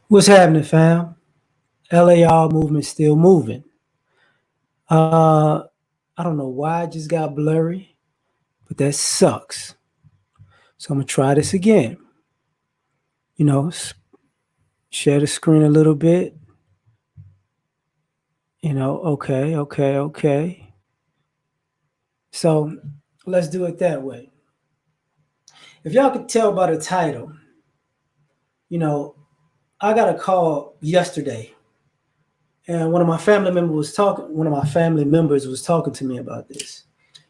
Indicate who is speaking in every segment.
Speaker 1: What's happening, fam? L.A.R movement still moving. Uh, I don't know why it just got blurry, but that sucks. So I'm gonna try this again. You know, share the screen a little bit. Okay. So let's do it that way. If y'all could tell by the title, you know, I got a call yesterday, and one of my family members was talking to me about this,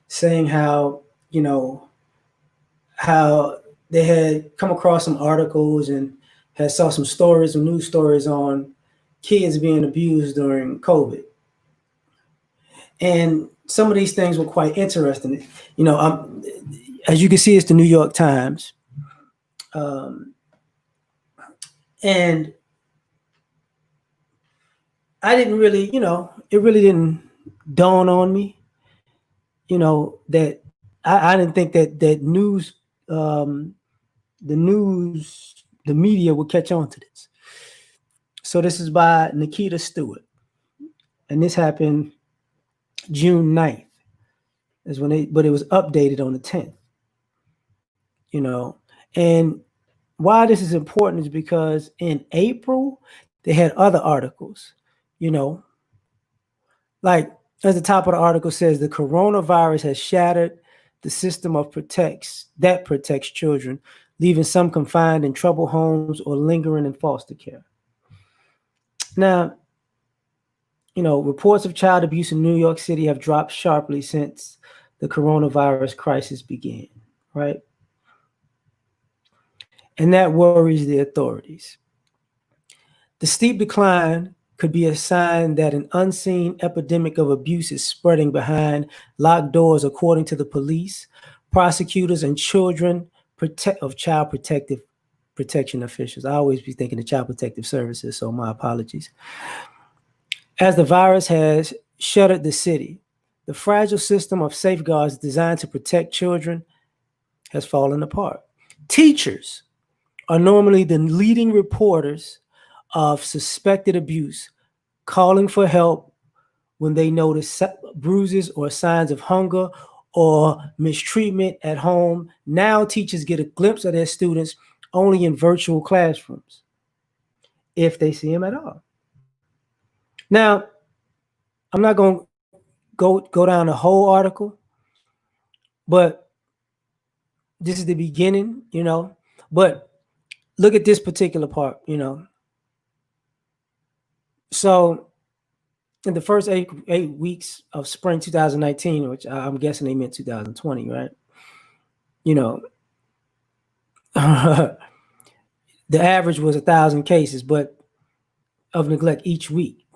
Speaker 1: saying how you know how they had come across some articles and had saw some stories, some news stories on kids being abused during COVID. And some of these things were quite interesting. As you can see, it's the New York Times. Um, and I didn't really, it really didn't dawn on me, that I didn't think that um, the media would catch on to this. So this is by Nikita Stewart, and this happened June 9th is but it was updated on the 10th, you know. And why this is important is because in April, they had other articles, you know, like as the top of the article says, the coronavirus has shattered the system of protects children, leaving some confined in troubled homes or lingering in foster care. Now, reports of child abuse in New York City have dropped sharply since the coronavirus crisis began, right? And that worries the authorities. The steep decline could be a sign that an unseen epidemic of abuse is spreading behind locked doors, according to the police, prosecutors, and child protective protection officials. I always be thinking of Child Protective Services, so my apologies. As the virus has shuttered the city, the fragile system of safeguards designed to protect children has fallen apart. Teachers are normally the leading reporters of suspected abuse, calling for help when they notice bruises or signs of hunger or mistreatment at home. Now teachers get a glimpse of their students only in virtual classrooms, if they see them at all. Now, I'm not going to go down the whole article, but this is the beginning, But look at this particular part. So in the first eight weeks of spring 2019, which I'm guessing they meant 2020, right? The average was 1,000 cases, but of neglect each week.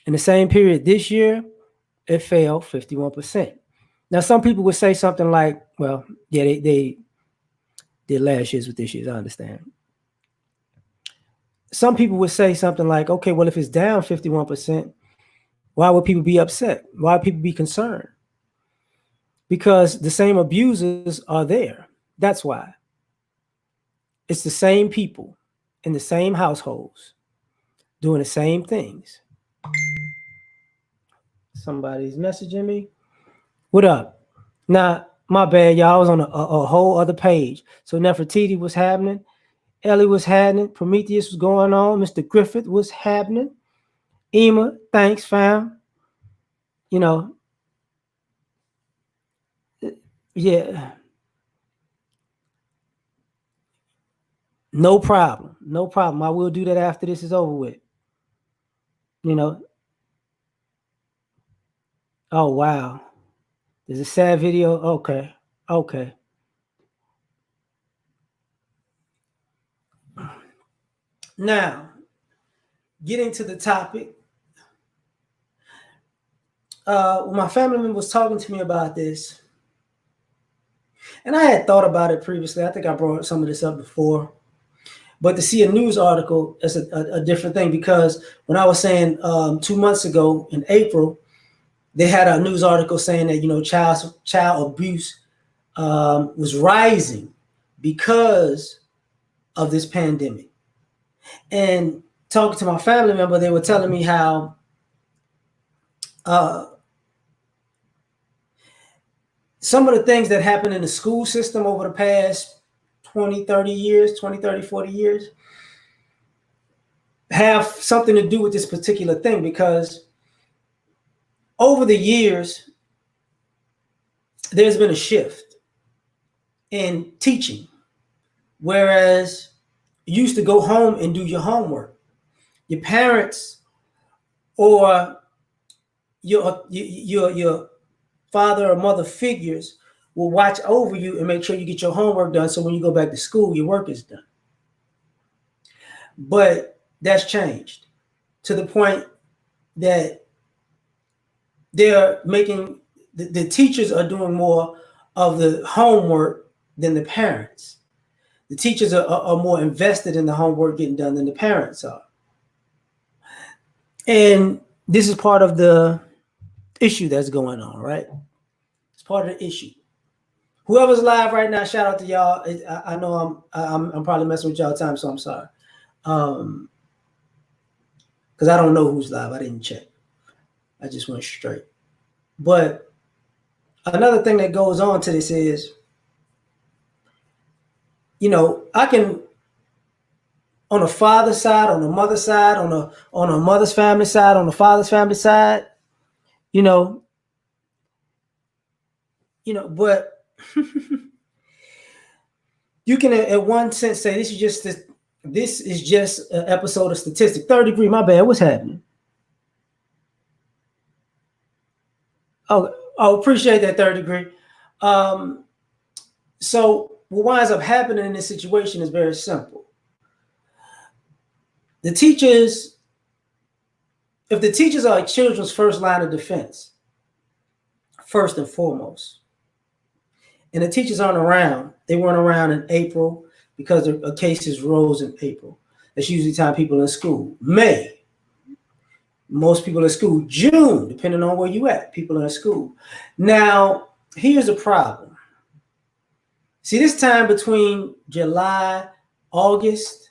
Speaker 1: In the same period this year, it fell 51%. Now, some people would say something like, well, yeah, they did last year's with this year's, I understand. Some people would say something like, okay, well, if it's down 51%, why would people be upset? Why would people be concerned? Because the same abusers are there. That's why. It's the same people in the same households doing the same things. Somebody's messaging me. What up? Now, my bad, y'all. I was on a whole other page. So Nefertiti was happening. Ellie was happening. Prometheus was going on. Mr. Griffith was happening. Ema, thanks, fam. Yeah. No problem. No problem. I will do that after this is over with. Oh, wow. There's a sad video. Okay. Now, getting to the topic. When my family member was talking to me about this, and I had thought about it previously. I think I brought some of this up before. But to see a news article is a different thing, because when I was saying 2 months ago in April, they had a news article saying that child abuse was rising because of this pandemic. And talking to my family member, they were telling me how uh, some of the things that happened in the school system over the past 20, 30 years, 20, 30, 40 years, have something to do with this particular thing, because over the years, there's been a shift in teaching. Whereas you used to go home and do your homework, your parents or your father or mother figures will watch over you and make sure you get your homework done, so when you go back to school, your work is done. But that's changed to the point that they're making the teachers are doing more of the homework than the parents. The teachers are more invested in the homework getting done than the parents are. And this is part of the issue that's going on, right? It's part of the issue. Whoever's live right now, shout out to y'all. I know I'm probably messing with y'all time, so I'm sorry. Because I don't know who's live. I didn't check. I just went straight. But another thing that goes on to this is, I can, on the father's side, on the mother's side, on a mother's family side, on the father's family side, but you can, in one sense, say this is just an episode of statistic. Third degree, my bad. What's happening? Oh, appreciate that, third degree. So what winds up happening in this situation is very simple. If the teachers are children's first line of defense, first and foremost, and the teachers aren't around, they weren't around in April because the cases rose in April. That's usually time people in school. May, most people in school. June, depending on where you at, people in school. Now, here's the problem. See, this time between July, August,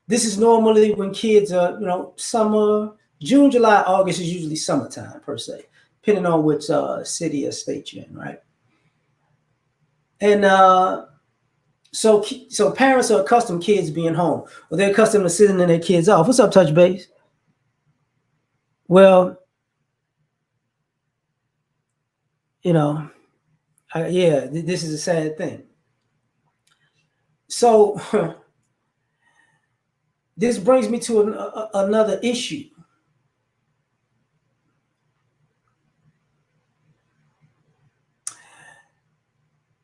Speaker 1: this is normally when kids are, summer. June, July, August is usually summertime per se, depending on which city or state you're in, right? And so parents are accustomed to kids being home, or they're accustomed to sitting their kids off. What's up, Touch Base? Well, this is a sad thing. So this brings me to another issue.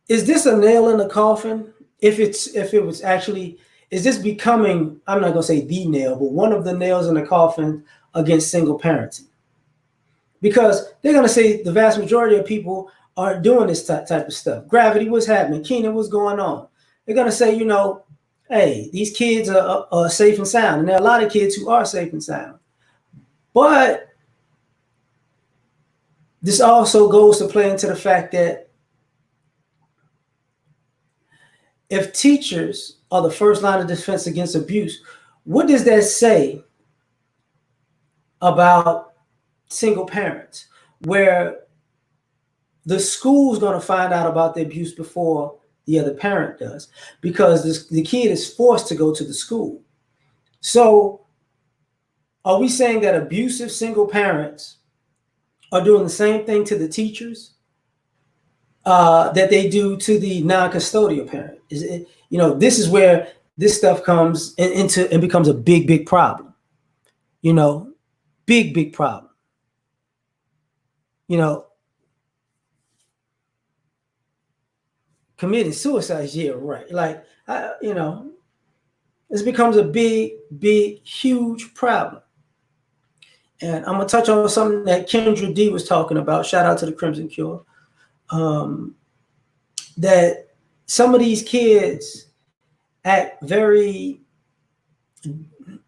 Speaker 1: Is this a nail in the coffin? If it was actually, is this becoming, I'm not going to say the nail, but one of the nails in the coffin against single parenting? Because they're going to say the vast majority of people aren't doing this type of stuff. Gravity, what's happening? Keenan, what's going on? They're going to say, hey, these kids are safe and sound. And there are a lot of kids who are safe and sound. But this also goes to play into the fact that if teachers are the first line of defense against abuse, what does that say about single parents, where the school's going to find out about the abuse before the other parent does, because the kid is forced to go to the school? So are we saying that abusive single parents are doing the same thing to the teachers that they do to the non-custodial parent? Is it, this is where this stuff comes into and becomes a big problem. Big problem. Committing suicide, yeah, right. Like, this becomes a big, huge problem. And I'm gonna touch on something that Kendra D was talking about. Shout out to the Crimson Cure. That some of these kids act very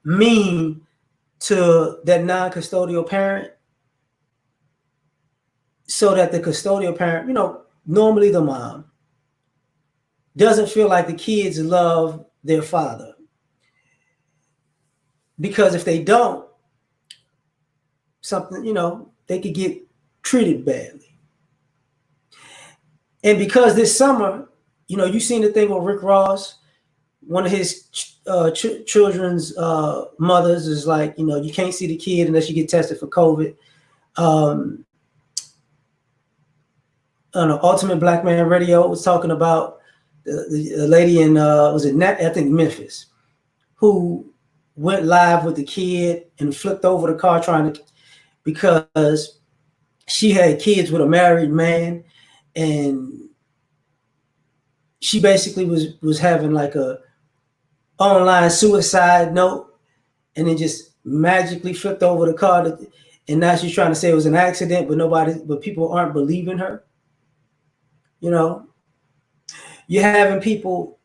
Speaker 1: mean to that non-custodial parent, so that the custodial parent, normally the mom, doesn't feel like the kids love their father. because if they don't, something, they could get treated badly. And because this summer, you seen the thing with Rick Ross, one of his children's mothers is like, you can't see the kid unless you get tested for COVID. On Ultimate Black Man Radio was talking about the lady in was it I think Memphis, who went live with the kid and flipped over the car because she had kids with a married man, and she basically was having like a online suicide note, and then just magically flipped over the car, and now she's trying to say it was an accident, but people aren't believing her. You're having people,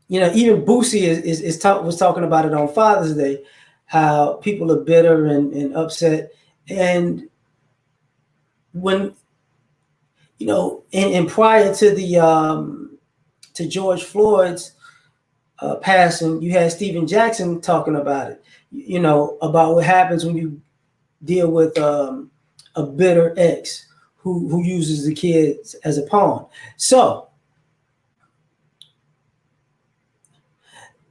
Speaker 1: even Boosie was talking about it on Father's Day, how people are bitter and upset. And when, and prior to to George Floyd's passing, you had Stephen Jackson talking about it, about what happens when you deal with a bitter ex who uses the kids as a pawn. So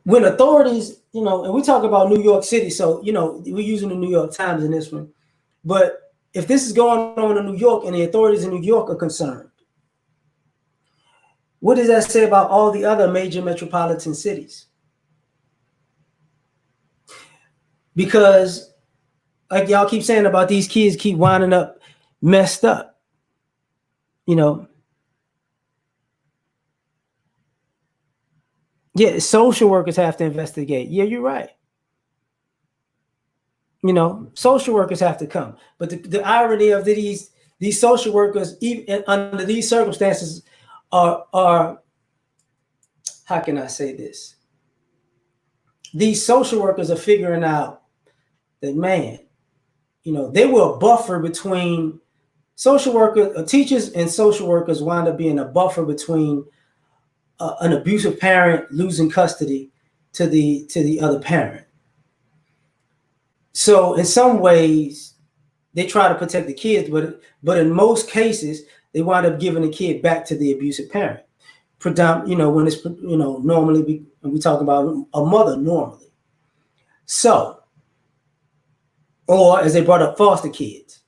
Speaker 1: when authorities, and we talk about New York City, so, we're using the New York Times in this one, but if this is going on in New York and the authorities in New York are concerned, what does that say about all the other major metropolitan cities? Because, like y'all keep saying about these kids keep winding up messed up, Yeah, social workers have to investigate. Yeah, you're right. Social workers have to come. But the irony of these social workers, even under these circumstances, are how can I say this? These social workers are figuring out that, man, they were a buffer between teachers and social workers wind up being a buffer between an abusive parent losing custody to the other parent. So in some ways, they try to protect the kids, but in most cases, they wind up giving the kid back to the abusive parent. When it's normally when we talk about a mother normally. So, or as they brought up foster kids,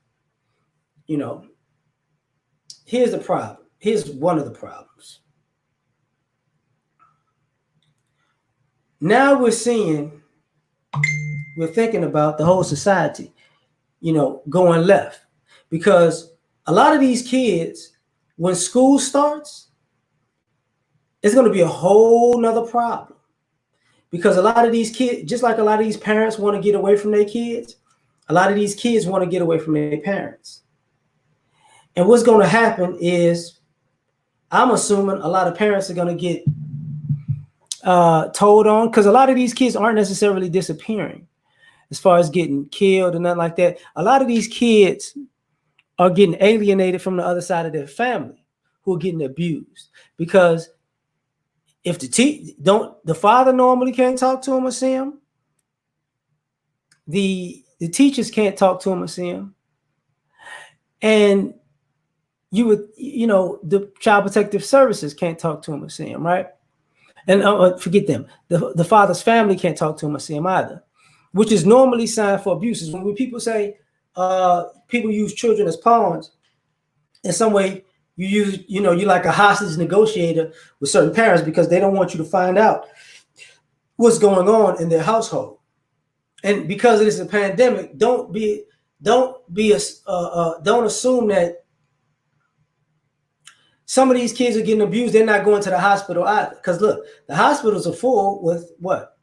Speaker 1: here's the problem. Here's one of the problems. Now we're thinking about the whole society, going left, because a lot of these kids, when school starts, it's going to be a whole nother problem, because a lot of these kids, just like a lot of these parents want to get away from their kids, a lot of these kids want to get away from their parents. And what's going to happen is, I'm assuming a lot of parents are going to get told on, because a lot of these kids aren't necessarily disappearing as far as getting killed and nothing like that. A lot of these kids are getting alienated from the other side of their family, who are getting abused, because if the father normally can't talk to him or see him, the teachers can't talk to him or see him, and the child protective services can't talk to him or see him, right? And forget them. The father's family can't talk to him or see him either, which is normally signed for abuses. When people say people use children as pawns, in some way you're like a hostage negotiator with certain parents, because they don't want you to find out what's going on in their household. And because it is a pandemic, don't assume that some of these kids are getting abused, they're not going to the hospital either. Because look, the hospitals are full with what?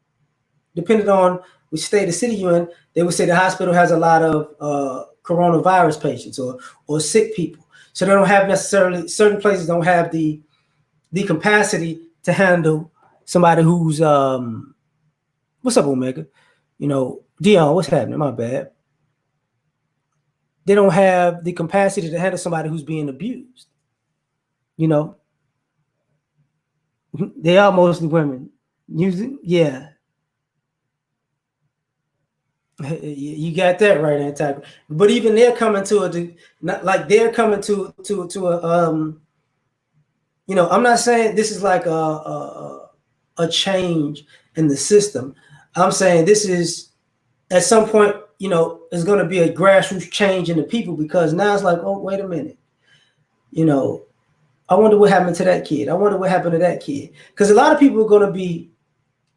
Speaker 1: Depending on which state or city you're in, they would say the hospital has a lot of coronavirus patients or sick people. So they don't have necessarily, certain places don't have the capacity to handle somebody who's what's up, Omega? Dion, what's happening? My bad. They don't have the capacity to handle somebody who's being abused. They are mostly women. Yeah. You got that right, anti. But even they're coming to not like they're coming to a I'm not saying this is like a change in the system. I'm saying this is at some point, is going to be a grassroots change in the people, because now it's like, oh, wait a minute, you know, I wonder what happened to that kid. I wonder what happened to that kid. Because a lot of people are going to be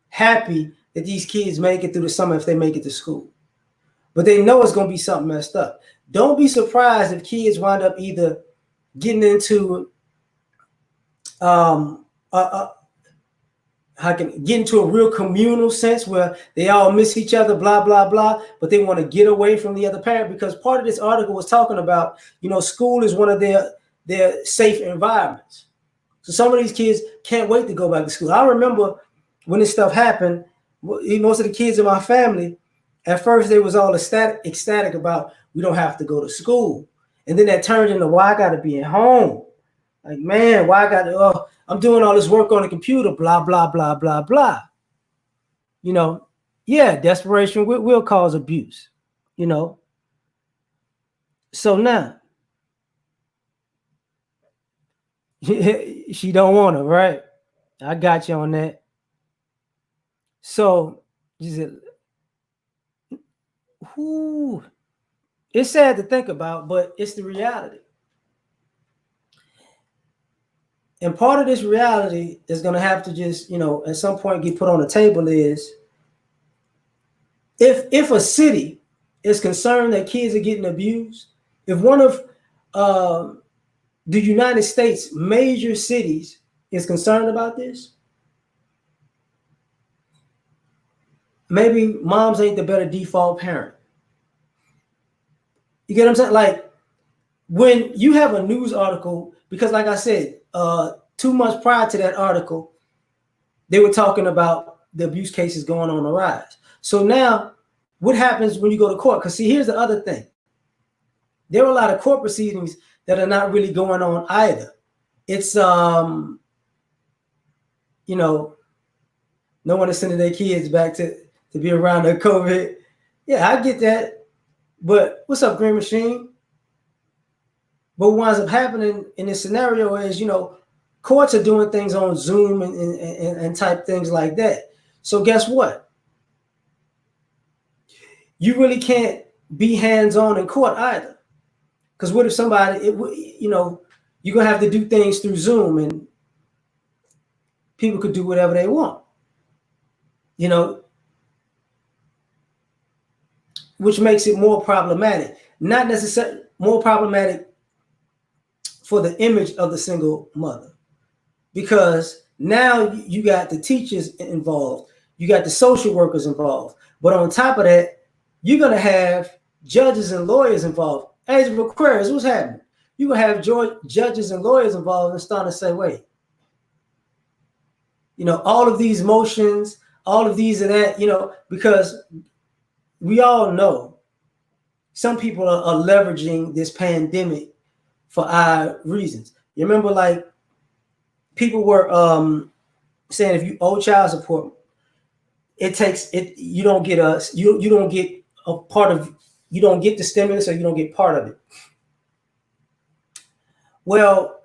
Speaker 1: happy that these kids make it through the summer if they make it to school. But they know it's going to be something messed up. Don't be surprised if kids wind up either getting into um, get into a real communal sense where they all miss each other, blah, blah, blah, but they want to get away from the other parent, because part of this article was talking about, school is one of their safe environments. So some of these kids can't wait to go back to school. I remember when this stuff happened, most of the kids in my family, at first they was all ecstatic about we don't have to go to school. And then that turned into, why I got to be at home. Like, man, why I got to, I'm doing all this work on the computer, blah, blah, blah, blah, blah. Yeah, desperation will cause abuse, So now, she don't want to, right? I got you on that. So, it's sad to think about, but it's the reality. And part of this reality is going to have to just, at some point get put on the table is, if a city is concerned that kids are getting abused, if one of the United States major cities is concerned about this, maybe moms ain't the better default parent. You get what I'm saying? Like, when you have a news article, because like I said, 2 months prior to that article, they were talking about the abuse cases going on the rise. So now, what happens when you go to court? Because see, here's the other thing. There are a lot of court proceedings that are not really going on either. It's no one is sending their kids back to be around the COVID. Yeah, I get that. But what's up, Green Machine? But what winds up happening in this scenario is, courts are doing things on Zoom and type things like that. So guess what? You really can't be hands-on in court either. Because what if somebody, you're going to have to do things through Zoom, and people could do whatever they want, which makes it more problematic. Not necessarily more problematic for the image of the single mother, because now you got the teachers involved, you got the social workers involved, but on top of that, you're going to have judges and lawyers involved. As of Aquarius, what's happening? You're going to have judges and lawyers involved and starting to say, wait, all of these motions, all of these and that, because we all know some people are leveraging this pandemic for our reasons. You remember, like, people were saying if you owe child support, you don't get a part of, you don't get the stimulus, or you don't get part of it. Well,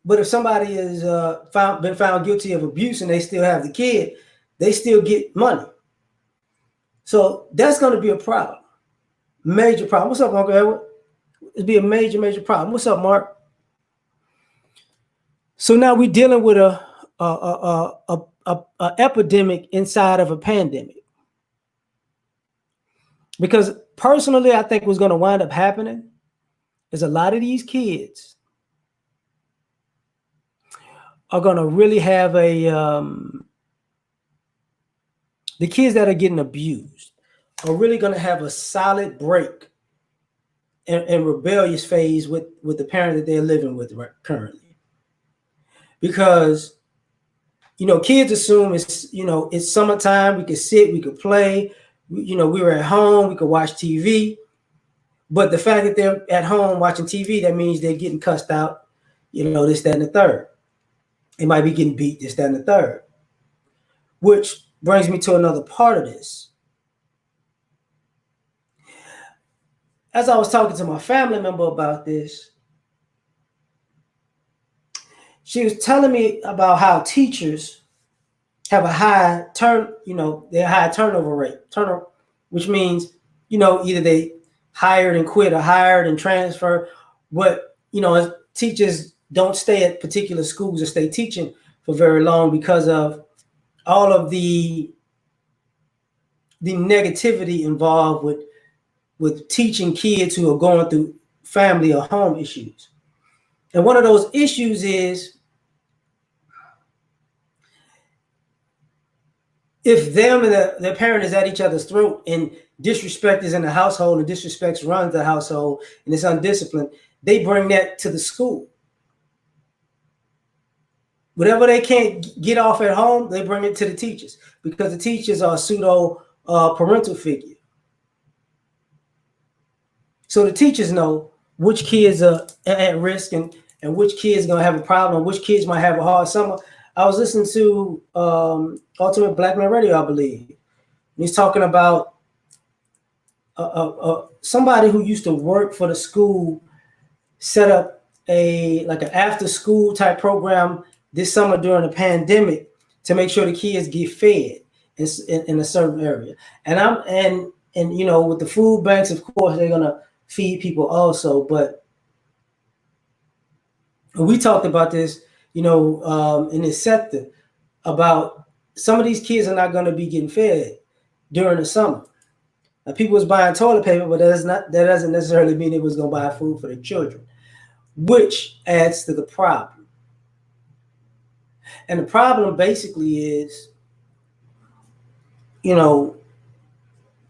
Speaker 1: but if somebody is been found guilty of abuse and they still have the kid, they still get money. So that's going to be a problem, major problem. What's up, Uncle Edward? It'd be a major problem. What's up, Mark? So now we're dealing with a epidemic inside of a pandemic. Because personally, I think what's going to wind up happening is a lot of these kids are going to really have the kids that are getting abused are really going to have a solid break and rebellious phase with the parent that they're living with currently. Because, kids assume it's summertime, we could sit, we could play, we were at home, we could watch TV. But the fact that they're at home watching TV, that means they're getting cussed out, this, that, and the third. They might be getting beat, this, that, and the third. Which brings me to another part of this. as I was talking to my family member about this, she was telling me about how teachers have a their high turnover rate, which means, either they hired and quit or hired and transfer. But, teachers don't stay at particular schools or stay teaching for very long because of all of the negativity involved with teaching kids who are going through family or home issues. And one of those issues is if them and their parent is at each other's throat and disrespect is in the household and disrespect runs the household and it's undisciplined, they bring that to the school. Whatever they can't get off at home, they bring it to the teachers because the teachers are pseudo parental figure. So the teachers know which kids are at risk and which kids are going to have a problem, which kids might have a hard summer. I was listening to Ultimate Black Man Radio, I believe. He's talking about somebody who used to work for the school set up an after school type program this summer during the pandemic to make sure the kids get fed in a certain area. And with the food banks, of course, they're gonna feed people also. But we talked about this, in this sector about some of these kids are not going to be getting fed during the summer. Now, people was buying toilet paper, but that doesn't necessarily mean it was going to buy food for the children, which adds to the problem. And the problem basically is,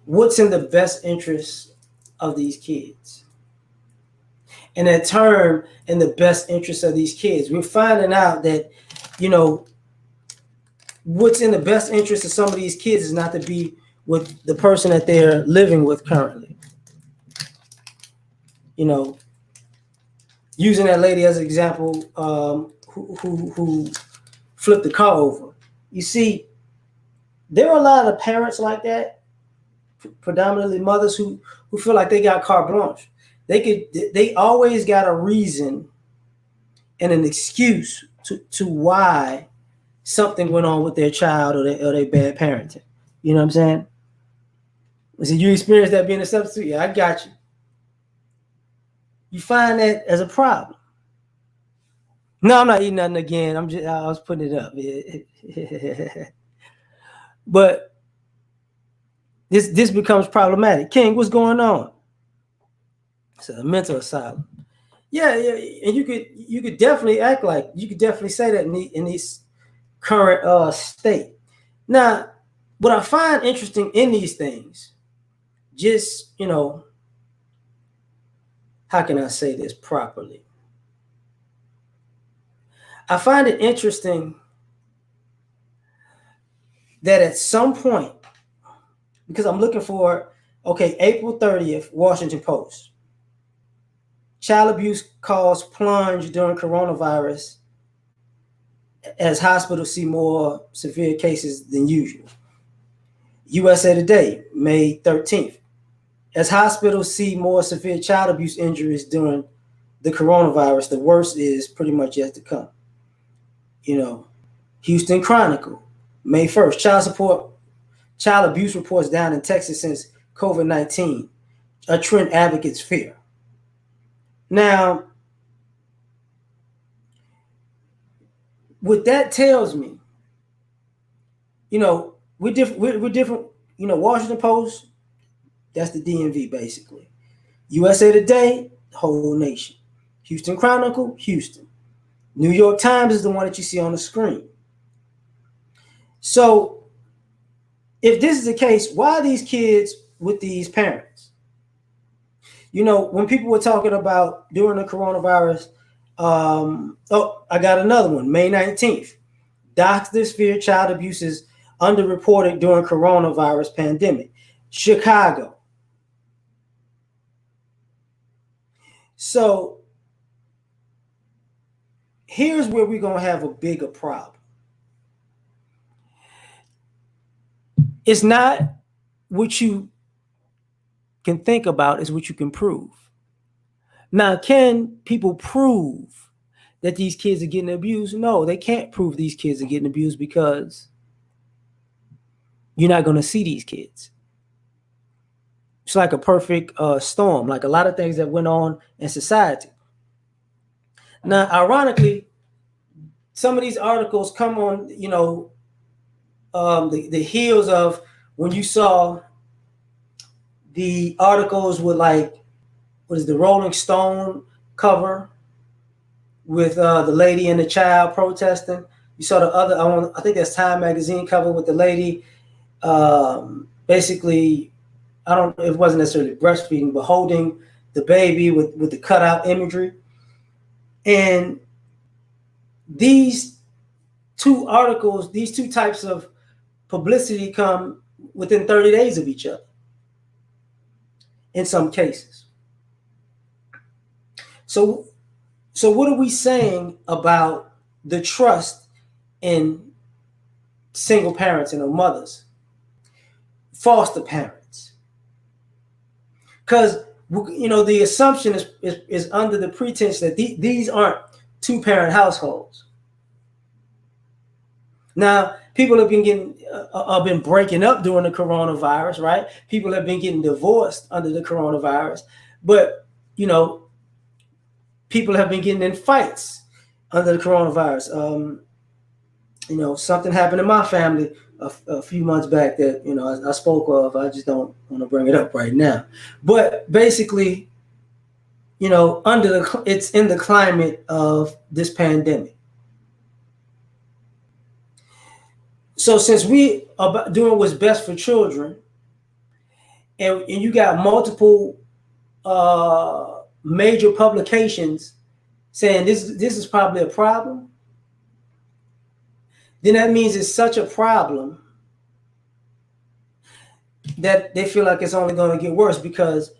Speaker 1: what's in the best interest of these kids? And that term, in the best interest of these kids, we're finding out that, what's in the best interest of some of these kids is not to be with the person that they're living with currently. Using that lady as an example, who flipped the car over. You see, there are a lot of parents like that, predominantly mothers who feel like they got carte blanche. They always got a reason and an excuse to why something went on with their child or their bad parenting. You know what I'm saying? So you experienced that being a substitute? Yeah, I got you. You find that as a problem. No, I'm not eating nothing again. I was putting it up. But this becomes problematic. King, what's going on? It's a mental asylum. Yeah, and you could definitely act like you could definitely say that in this current state. Now, what I find interesting in these things, just how can I say this properly? I find it interesting that at some point, because I'm looking for, April 30th, Washington Post. Child abuse calls plunge during coronavirus as hospitals see more severe cases than usual. USA Today, May 13th. As hospitals see more severe child abuse injuries during the coronavirus, the worst is pretty much yet to come. Houston Chronicle, May 1st. Child abuse reports down in Texas since COVID-19. A trend advocates fear. Now, what that tells me, we're different. Washington Post, that's the DMV basically. USA Today, the whole nation. Houston Chronicle, Houston. New York Times is the one that you see on the screen. So, if this is the case, why are these kids with these parents? When people were talking about during the coronavirus, I got another one, May 19th. Doctors fear child abuse is underreported during coronavirus pandemic. Chicago. So here's where we're going to have a bigger problem. It's not what you can think about is what you can prove. Now, can people prove that these kids are getting abused? No, they can't prove these kids are getting abused because you're not going to see these kids. It's like a perfect storm, like a lot of things that went on in society. Now, ironically, some of these articles come on, the heels of when you saw the articles with like, what is the Rolling Stone cover with the lady and the child protesting. You saw the other, I think that's Time magazine cover with the lady, basically, it wasn't necessarily breastfeeding, but holding the baby with the cutout imagery. And these two articles, these two types of publicity come within 30 days of each other in some cases. So what are we saying about the trust in single parents and their mothers, foster parents? Because the assumption is under the pretense that these aren't two-parent households. Now, people have been breaking up during the coronavirus, right? People have been getting divorced under the coronavirus, but people have been getting in fights under the coronavirus. Something happened in my family a few months back that I spoke of. I just don't want to bring it up right now. But basically, it's in the climate of this pandemic. So since we are doing what's best for children, and you got multiple major publications saying this is probably a problem, then that means it's such a problem that they feel like it's only going to get worse. Because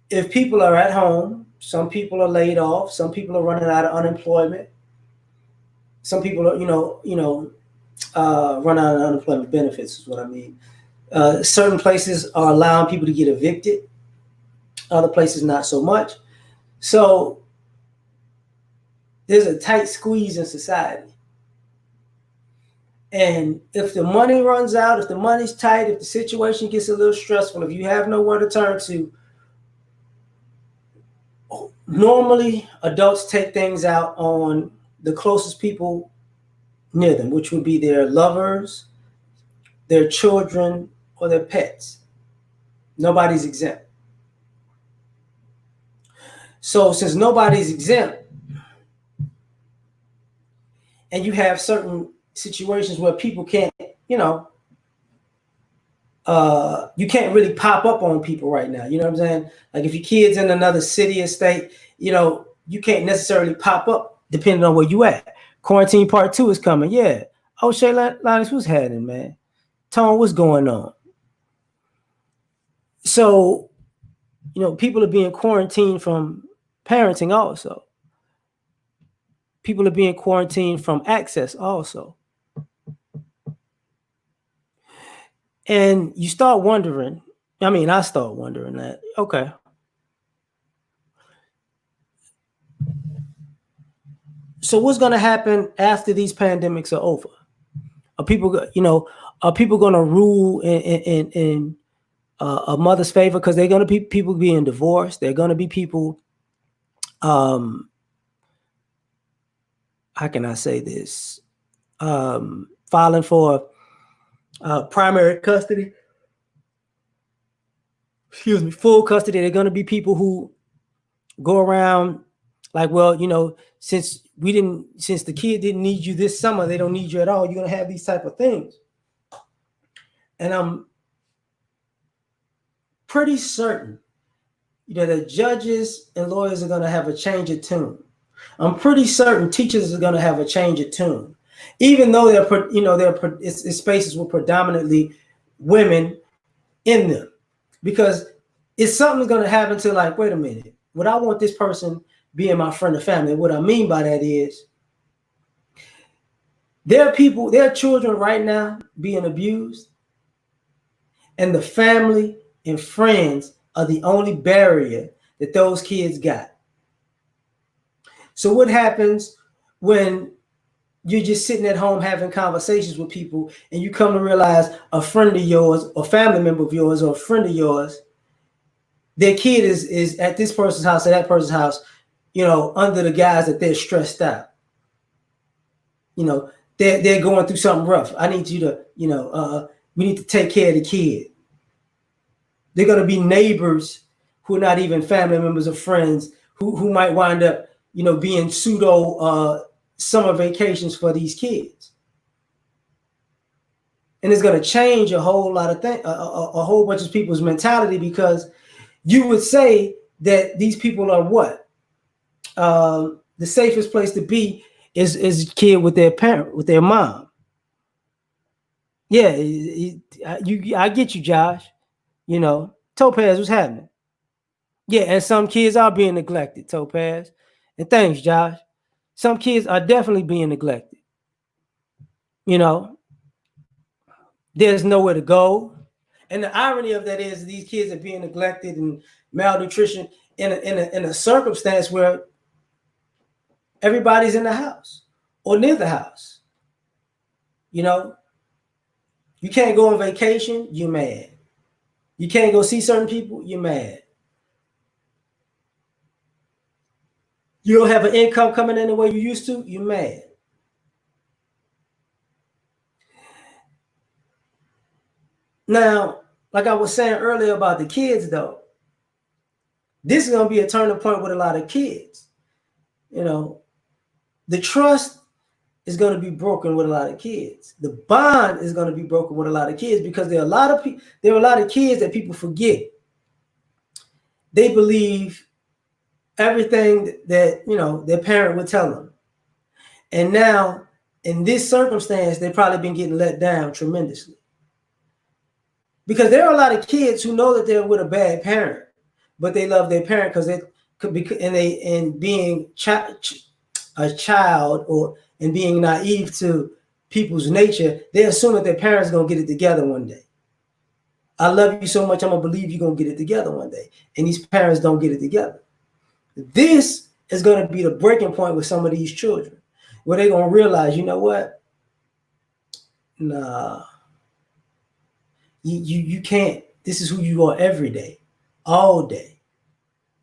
Speaker 1: if people are at home, some people are laid off, some people are running out of unemployment, some people are run out of unemployment benefits is what I mean. Certain places are allowing people to get evicted, other places not so much. So there's a tight squeeze in society. And if the money runs out, if the money's tight, if the situation gets a little stressful, if you have nowhere to turn to, normally adults take things out on the closest people near them, which would be their lovers, their children, or their pets. Nobody's exempt. So since nobody's exempt, and you have certain situations where people can't, you can't really pop up on people right now. You know what I'm saying? Like if your kid's in another city or state, you can't necessarily pop up depending on where you at. Quarantine part 2 is coming. Yeah. Oh, Shay Linus, what's happening, man? Tone, what's going on? So, people are being quarantined from parenting also. People are being quarantined from access also. And you start wondering, I start wondering that, okay, so what's going to happen after these pandemics are over? Are people going to rule in a mother's favor? Because they're going to be people being divorced. They're going to be people, how can I say this? Filing for primary custody. Full custody. They're going to be people who go around like, well, since the kid didn't need you this summer, they don't need you at all. You're going to have these type of things. And I'm pretty certain that judges and lawyers are going to have a change of tune. I'm pretty certain teachers are going to have a change of tune, even though it's spaces with predominantly women in them, because it's something going to happen to like, wait a minute, would I want this person being my friend or family? What I mean by that is there are children right now being abused, and the family and friends are the only barrier that those kids got. So what happens when you're just sitting at home having conversations with people and you come to realize a friend of yours or family member of yours or a friend of yours, their kid is at this person's house or that person's house, under the guise that they're stressed out. They're going through something rough. I need you to, we need to take care of the kid. They're going to be neighbors who are not even family members or friends who might wind up, being pseudo summer vacations for these kids. And it's going to change a whole lot of things, a whole bunch of people's mentality, because you would say that these people are what? The safest place to be is a kid with their parent, with their mom. Yeah, I get you, Josh. Topaz, what's happening? Yeah, and some kids are being neglected, Topaz. And thanks, Josh. Some kids are definitely being neglected. There's nowhere to go. And the irony of that is these kids are being neglected and malnutrition in a circumstance where everybody's in the house or near the house. You can't go on vacation, you're mad. You can't go see certain people, you're mad. You don't have an income coming in the way you used to, you're mad. Now, like I was saying earlier about the kids, though, this is going to be a turning point with a lot of kids. The trust is going to be broken with a lot of kids. The bond is going to be broken with a lot of kids, because there are a lot of kids that people forget. They believe everything that their parent would tell them, and now in this circumstance, they've probably been getting let down tremendously. Because there are a lot of kids who know that they're with a bad parent, but they love their parent because they could be, and being a child and being naive to people's nature, they assume that their parents are gonna get it together one day. I love you so much, I'm gonna believe you're gonna get it together one day, and these parents don't get it together. This is gonna be the breaking point with some of these children, where they're gonna realize, you know what? Nah. You can't. This is who you are every day, all day.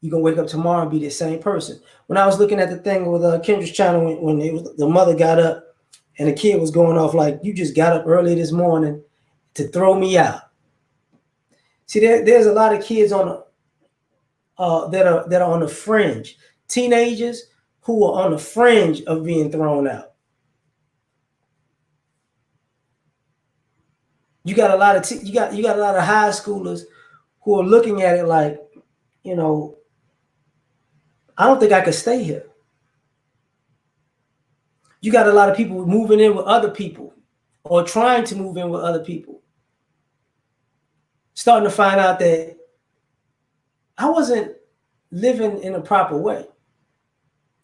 Speaker 1: You're going to wake up tomorrow and be the same person. When I was looking at the thing with Kendra's channel, when the mother got up and the kid was going off like, you just got up early this morning to throw me out. See, there's a lot of kids on that are on the fringe. Teenagers who are on the fringe of being thrown out. You got a lot of you got a lot of high schoolers who are looking at it like, I don't think I could stay here. You got a lot of people moving in with other people or trying to move in with other people, starting to find out that I wasn't living in a proper way.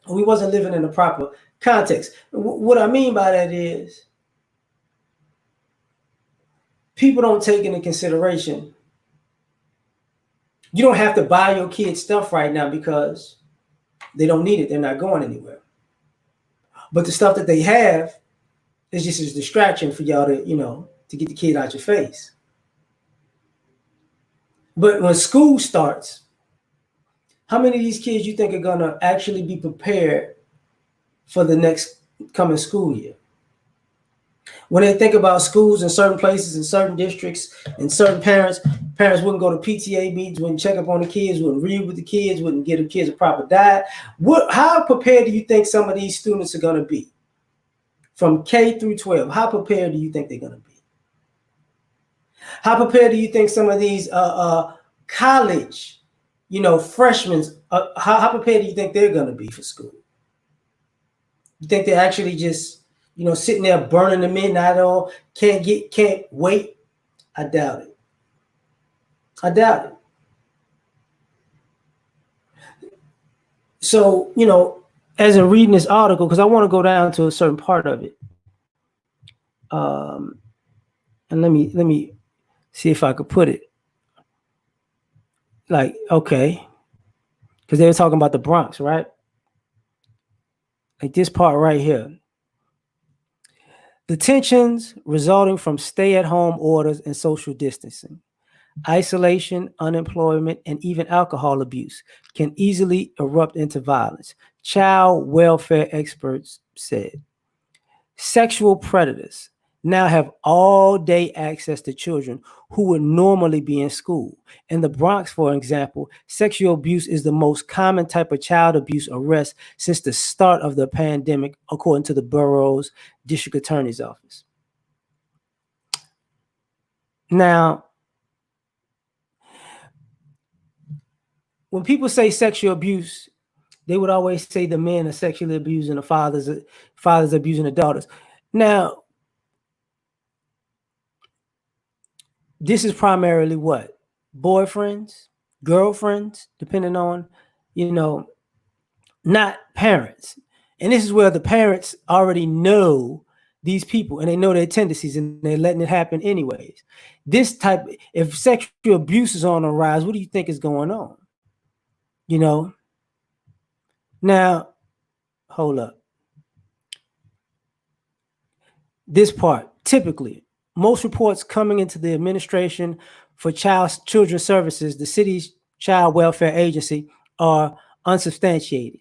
Speaker 1: We wasn't living in a proper context. What I mean by that is people don't take into consideration. You don't have to buy your kids stuff right now because they don't need it. They're not going anywhere. But the stuff that they have is just a distraction for y'all to, to get the kid out your face. But when school starts, how many of these kids you think are going to actually be prepared for the next coming school year? When they think about schools in certain places, in certain districts, and certain parents wouldn't go to PTA meetings, wouldn't check up on the kids, wouldn't read with the kids, wouldn't give the kids a proper diet. How prepared do you think some of these students are going to be? From K through 12, how prepared do you think they're going to be? How prepared do you think some of these college, freshmen, how prepared do you think they're going to be for school? You think they're actually just, sitting there burning the midnight oil, can't wait? I doubt it. I doubt it. So, as in reading this article, because I want to go down to a certain part of it. And let me see if I could put it. like, okay, because they were talking about the Bronx, right? Like this part right here. The tensions resulting from stay at home orders and social distancing, isolation, unemployment, and even alcohol abuse can easily erupt into violence, child welfare experts said. Sexual predators now have all day access to children who would normally be in school. In the Bronx, for example, sexual abuse is the most common type of child abuse arrest since the start of the pandemic, according to the borough's district attorney's office. Now, when people say sexual abuse, they would always say the men are sexually abusing the fathers abusing the daughters. Now, this is primarily what? Boyfriends, girlfriends, depending on, you know, not parents. And this is where the parents already know these people and they know their tendencies and they're letting it happen anyways. This type, if sexual abuse is on the rise, what do you think is going on? You know, now, hold up. This part, typically, most reports coming into the administration for children's services, the city's child welfare agency, are unsubstantiated.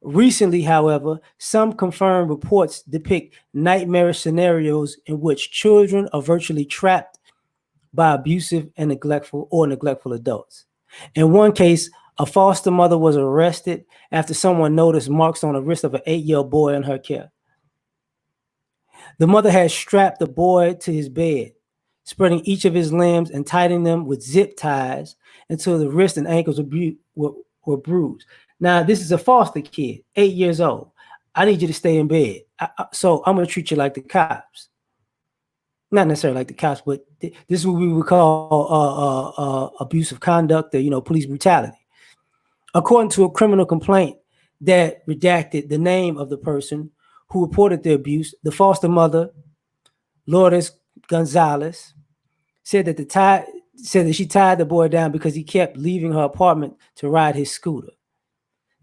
Speaker 1: Recently, however, some confirmed reports depict nightmarish scenarios in which children are virtually trapped by abusive and neglectful adults. In one case, a foster mother was arrested after someone noticed marks on the wrist of an 8-year-old boy in her care. The mother had strapped the boy to his bed, spreading each of his limbs and tightening them with zip ties until the wrists and ankles were bruised. Now, this is a foster kid, 8 years old. I need you to stay in bed. So I'm going to treat you like the cops. Not necessarily like the cops, but this is what we would call abusive conduct or, police brutality. According to a criminal complaint that redacted the name of the person who reported the abuse, the foster mother, Lourdes Gonzalez, said that she tied the boy down because he kept leaving her apartment to ride his scooter.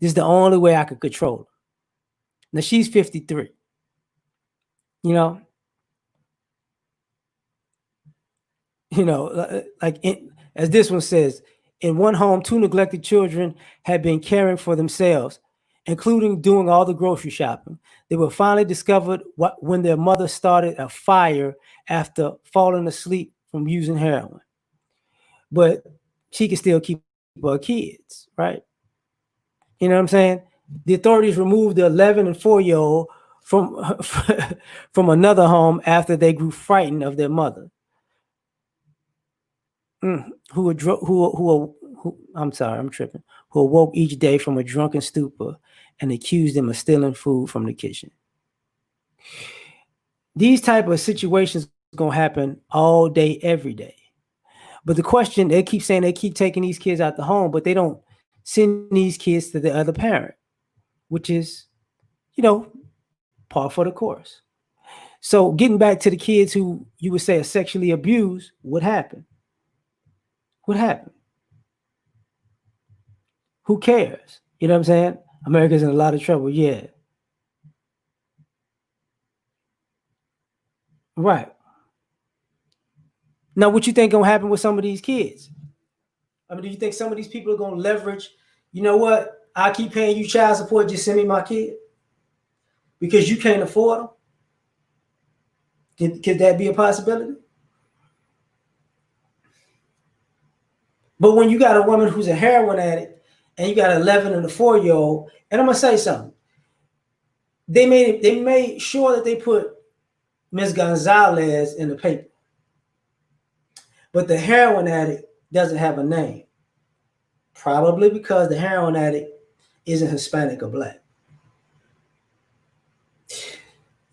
Speaker 1: This is the only way I could control her. Now she's 53. You know, as this one says, in one home, 2 neglected children had been caring for themselves, including doing all the grocery shopping. They were finally discovered when their mother started a fire after falling asleep from using heroin. But she could still keep her kids, right? You know what I'm saying? The authorities removed the 11 and 4-year-old from from another home after they grew frightened of their mother. I'm sorry, I'm tripping. Who awoke each day from a drunken stupor and accused them of stealing food from the kitchen. These type of situations gonna happen all day, every day. But the question, they keep saying they keep taking these kids out the home, but they don't send these kids to the other parent, which is, par for the course. So getting back to the kids who you would say are sexually abused, what happened? What happened? Who cares? You know what I'm saying? America's in a lot of trouble. Yeah. Right. Now, what you think gonna happen with some of these kids? I mean, do you think some of these people are gonna leverage, you know what? I keep paying you child support, just send me my kid because you can't afford them? Could that be a possibility? But when you got a woman who's a heroin addict and you got an 11 and a 4-year-old, and I'm gonna say something, they made sure that they put Miss Gonzalez in the paper, but the heroin addict doesn't have a name, probably because the heroin addict isn't Hispanic or Black.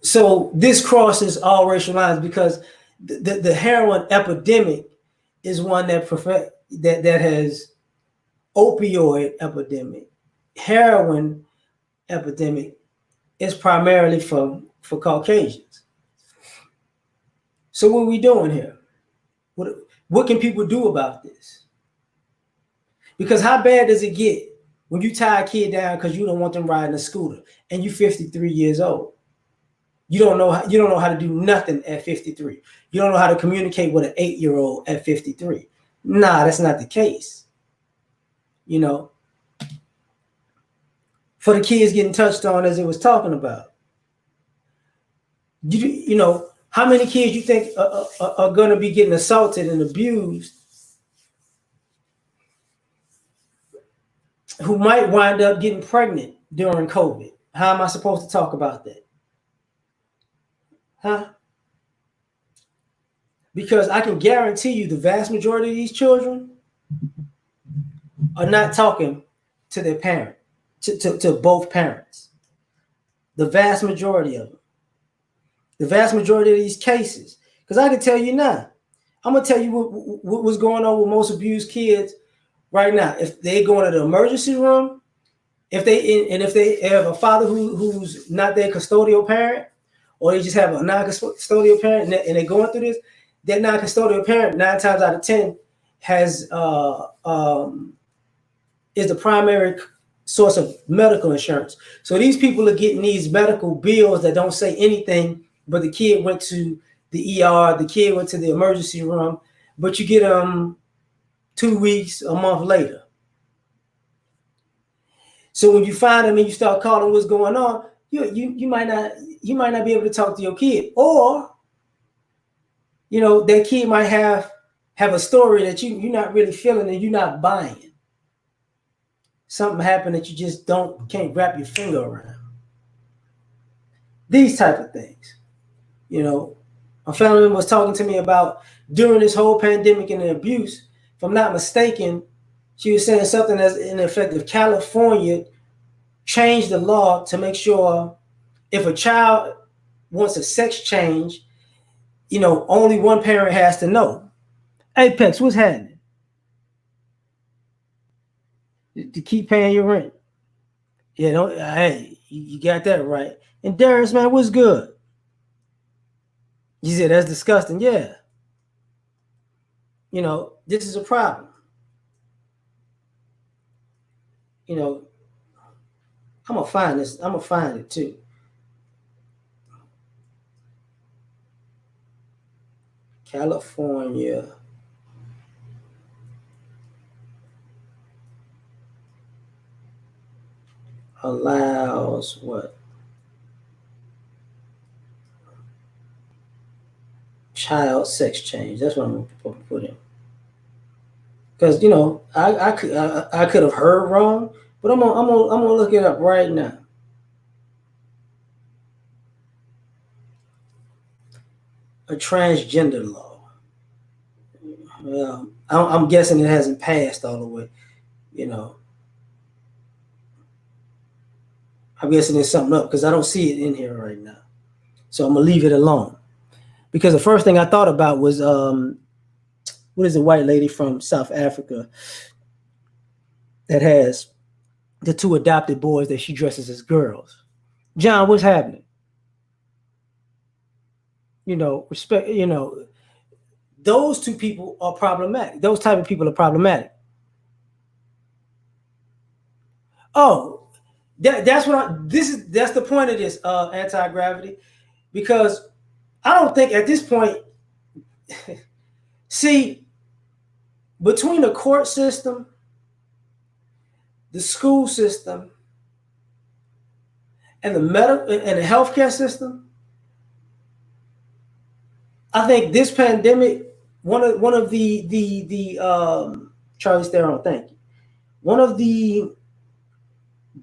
Speaker 1: So this crosses all racial lines because the heroin epidemic is one that has opioid epidemic. Heroin epidemic is primarily for Caucasians. So what are we doing here? What can people do about this? Because how bad does it get when you tie a kid down because you don't want them riding a scooter and you 53 years old? You don't know how to do nothing at 53. You don't know how to communicate with an 8-year-old at 53. Nah, that's not the case. You know, for the kids getting touched on as it was talking about. You know, how many kids you think are going to be getting assaulted and abused who might wind up getting pregnant during COVID? How am I supposed to talk about that? Huh? Because I can guarantee you the vast majority of these children are not talking to their parent, to both parents. The vast majority of them. The vast majority of these cases. Because I can tell you now, I'm going to tell you what was going on with most abused kids right now. If they go into the emergency room, if they have a father who's not their custodial parent, or they just have a non-custodial parent and they're going through this, that non-custodial parent 9 times out of 10 has is the primary source of medical insurance. So these people are getting these medical bills that don't say anything, but the kid went to the ER, the kid went to the emergency room, but you get 2 weeks, a month later. So when you find them and you start calling what's going on, you might not be able to talk to your kid, or you know that kid might have a story that you're not really feeling and you're not buying. Something happened that you just can't wrap your finger around. These type of things, you know. My family member was talking to me about during this whole pandemic and the abuse. If I'm not mistaken, she was saying something as in effect of California changed the law to make sure if a child wants a sex change, you know, only one parent has to know. Apex, what's happening? To keep paying your rent. Yeah, hey, you got that right. And Darius, man, what's good? You said that's disgusting. Yeah. You know, this is a problem. You know, I'm gonna find this. I'm gonna find it too. California allows what? Child sex change. That's what I'm gonna put in. Because you know, I could have heard wrong, but I'm gonna look it up right now. A transgender law. Well, I'm guessing it hasn't passed all the way. You know, I'm guessing there's something up because I don't see it in here right now. So I'm gonna leave it alone. Because the first thing I thought about was what is the white lady from South Africa that has the 2 adopted boys that she dresses as girls? John, what's happening? You know, respect. You know, those 2 people are problematic. Those type of people are problematic. Oh, that's the point of this anti-gravity, because I don't think at this point, see, between the court system, the school system, and the medical and the healthcare system, I think this pandemic, one of the Charlie Theron, thank you. One of the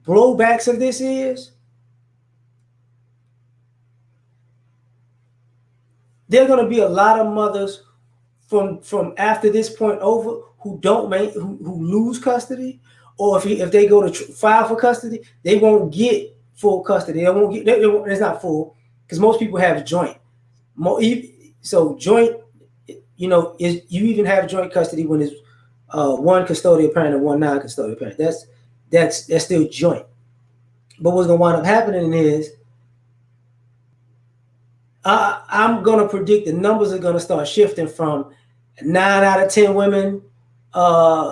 Speaker 1: blowbacks of this is there are going to be a lot of mothers from after this point over who who lose custody, or if they go to file for custody, they won't get full custody. They won't get. It's not full because most people have joint. So joint, you know, you even have joint custody when it's one custodial parent and one non-custodial parent. That's still joint. But what's going to wind up happening is I'm going to predict the numbers are going to start shifting from 9 out of 10 women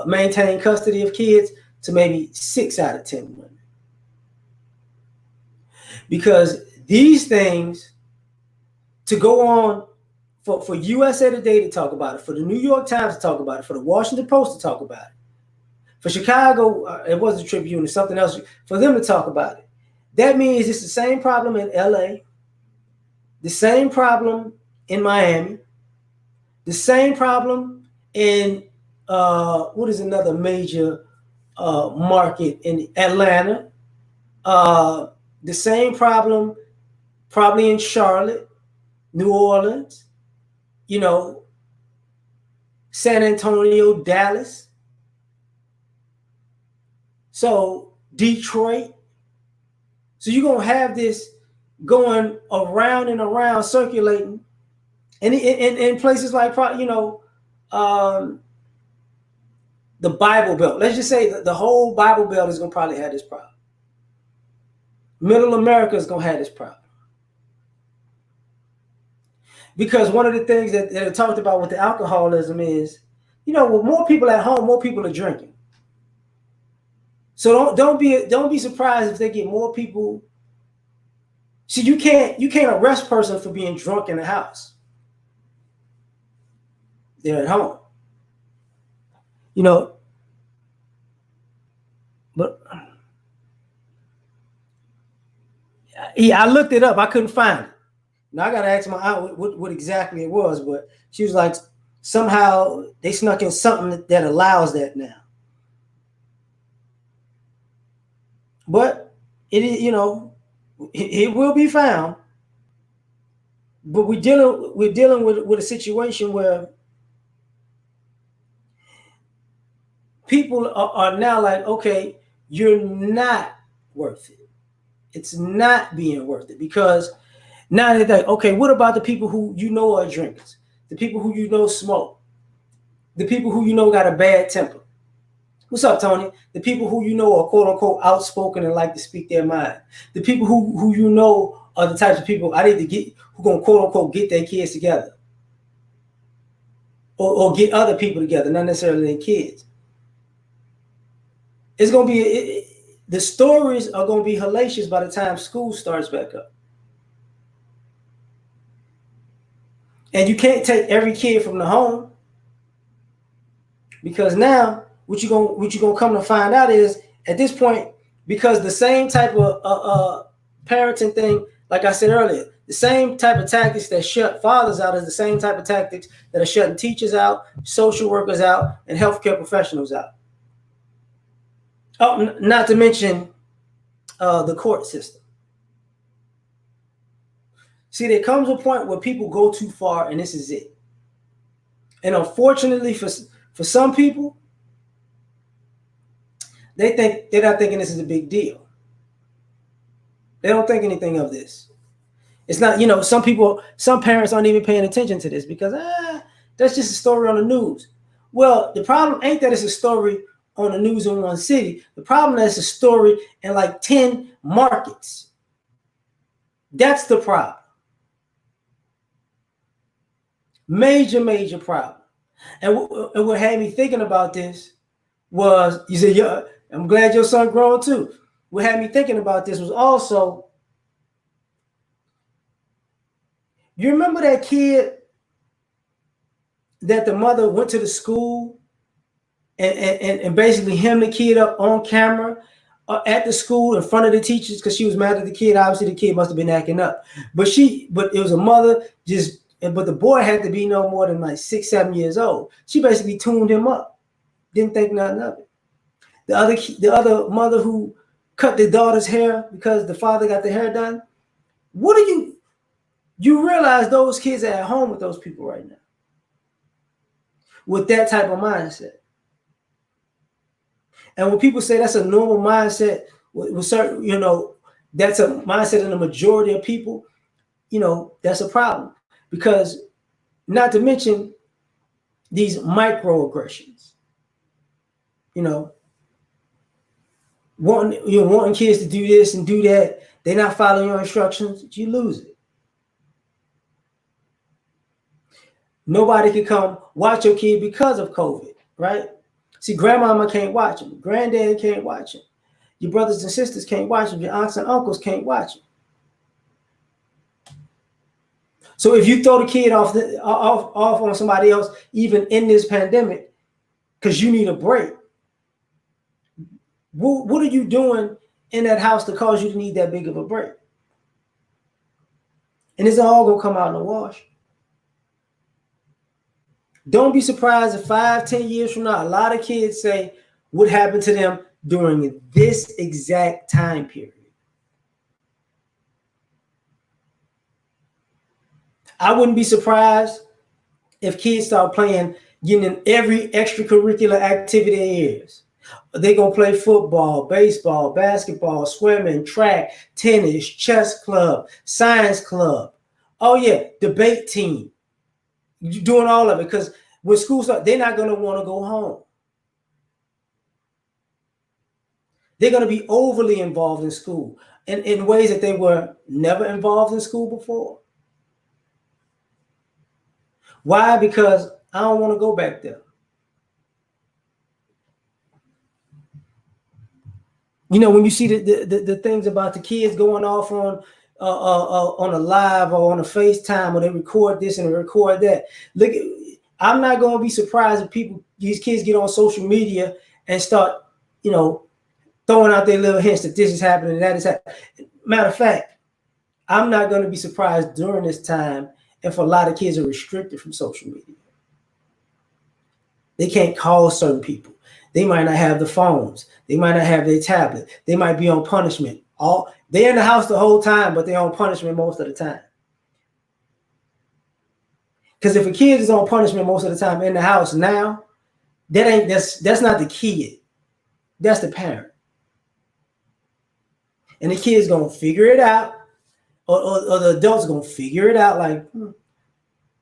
Speaker 1: maintain custody of kids to maybe 6 out of 10 women. Because these things, to go on for USA Today to talk about it, for the New York Times to talk about it, for the Washington Post to talk about it, for Chicago, it wasn't a Tribune, it's something else, for them to talk about it. That means it's the same problem in L.A., the same problem in Miami, the same problem in, what is another major market in Atlanta, the same problem probably in Charlotte, New Orleans, you know, San Antonio, Dallas, so Detroit. So you're going to have this going around and around, circulating. And in places like, the Bible Belt. Let's just say the whole Bible Belt is going to probably have this problem. Middle America is going to have this problem. Because one of the things that are talked about with the alcoholism is, with more people at home, more people are drinking. So don't be surprised if they get more people. See, you can't arrest a person for being drunk in the house. They're at home. But I looked it up. I couldn't find it. Now I got to ask my aunt what exactly it was, but she was like, somehow they snuck in something that allows that now. But it will be found. But we're dealing with a situation where people are now like, okay, you're not worth it. It's not being worth it, because now they're like, okay, what about the people who are drinkers, the people who smoke, the people who got a bad temper? What's up, Tony? The people who are quote unquote outspoken and like to speak their mind. The people who are the types of people I need to get, who gonna quote unquote get their kids together, or get other people together, not necessarily their kids. It's gonna be the stories are gonna be hellacious by the time school starts back up. And you can't take every kid from the home, because now what you gonna come to find out is, at this point, because the same type of parenting thing, like I said earlier, the same type of tactics that shut fathers out is the same type of tactics that are shutting teachers out, social workers out, and healthcare professionals out. Oh, not to mention the court system. See, there comes a point where people go too far, and this is it. And unfortunately for some people, they're not thinking this is a big deal. They don't think anything of this. It's not, some parents aren't even paying attention to this, because that's just a story on the news. Well, the problem ain't that it's a story on the news in one city. The problem is it's a story in like 10 markets. That's the problem. Major problem. And what had me thinking about this was, you said, yeah, I'm glad your son grown too. What had me thinking about this was also, you remember that kid that the mother went to the school and basically hemmed the kid up on camera at the school in front of the teachers because she was mad at the kid? Obviously, the kid must have been acting up. But it was a mother but the boy had to be no more than like 6, 7 years old. She basically tuned him up. Didn't think nothing of it. The other mother who cut the daughter's hair because the father got the hair done. What do you realize those kids are at home with those people right now, with that type of mindset? And when people say that's a normal mindset, with certain, that's a mindset in the majority of people, that's a problem. Because not to mention these microaggressions, wanting kids to do this and do that, they're not following your instructions, you lose it. Nobody can come watch your kid because of COVID, right? See, grandmama can't watch them. Granddad can't watch them. Your brothers and sisters can't watch them. Your aunts and uncles can't watch them. So if you throw the kid off on somebody else, even in this pandemic, because you need a break, what are you doing in that house to cause you to need that big of a break? And it's all gonna come out in the wash. Don't be surprised if 5, 10 years from now, a lot of kids say what happened to them during this exact time period. I wouldn't be surprised if kids start playing, getting in every extracurricular activity there is. They're going to play football, baseball, basketball, swimming, track, tennis, chess club, science club. Oh, yeah, debate team. You're doing all of it because when school starts, they're not going to want to go home. They're going to be overly involved in school in ways that they were never involved in school before. Why? Because I don't want to go back there. You know, when you see the things about the kids going off on a live or on a FaceTime, or they record this and record that. Look, I'm not going to be surprised if these kids get on social media and start, throwing out their little hints that this is happening and that is happening. Matter of fact, I'm not going to be surprised during this time if a lot of kids are restricted from social media. They can't call certain people. They might not have the phones. They might not have their tablet. They might be on punishment. They're in the house the whole time, but they're on punishment most of the time. Because if a kid is on punishment most of the time in the house now, that's not the kid. That's the parent. And the kid's gonna figure it out, or the adult's gonna figure it out. Like,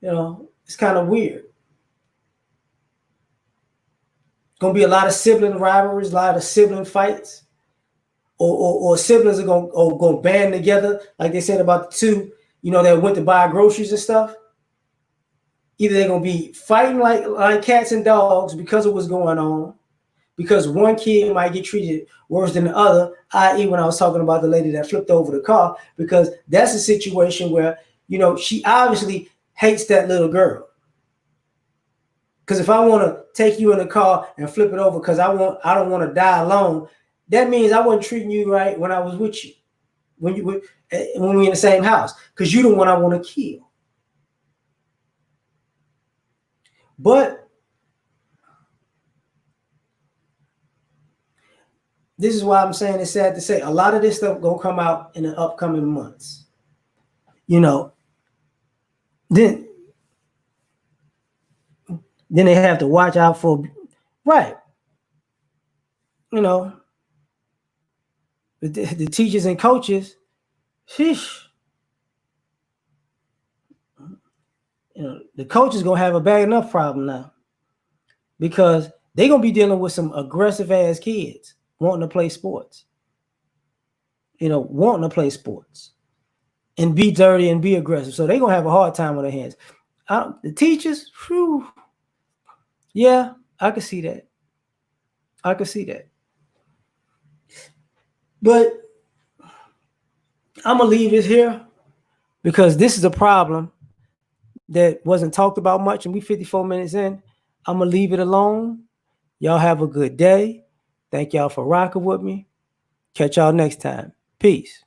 Speaker 1: it's kind of weird. Going to be a lot of sibling rivalries, a lot of sibling fights, or siblings are going to band together, like they said about the two, that went to buy groceries and stuff. Either they're going to be fighting like cats and dogs because of what's going on, because one kid might get treated worse than the other, i.e. when I was talking about the lady that flipped over the car, because that's a situation where, she obviously hates that little girl. Because if I want to take you in the car and flip it over because I don't want to die alone, that means I wasn't treating you right when I was with you, when we in the same house, because you're the one I want to kill. But this is why I'm saying it's sad to say a lot of this stuff gonna come out in the upcoming months. Then they have to watch out for, right? The teachers and coaches, sheesh. The coach is gonna have a bad enough problem now, because they're gonna be dealing with some aggressive ass kids wanting to play sports. Wanting to play sports and be dirty and be aggressive. So they're gonna have a hard time with their hands. The teachers, whew, yeah, I could see that. But I'm gonna leave this here because this is a problem that wasn't talked about much, and we 54 minutes in. I'm gonna leave it alone. Y'all have a good day. Thank y'all for rocking with me. Catch y'all next time. Peace.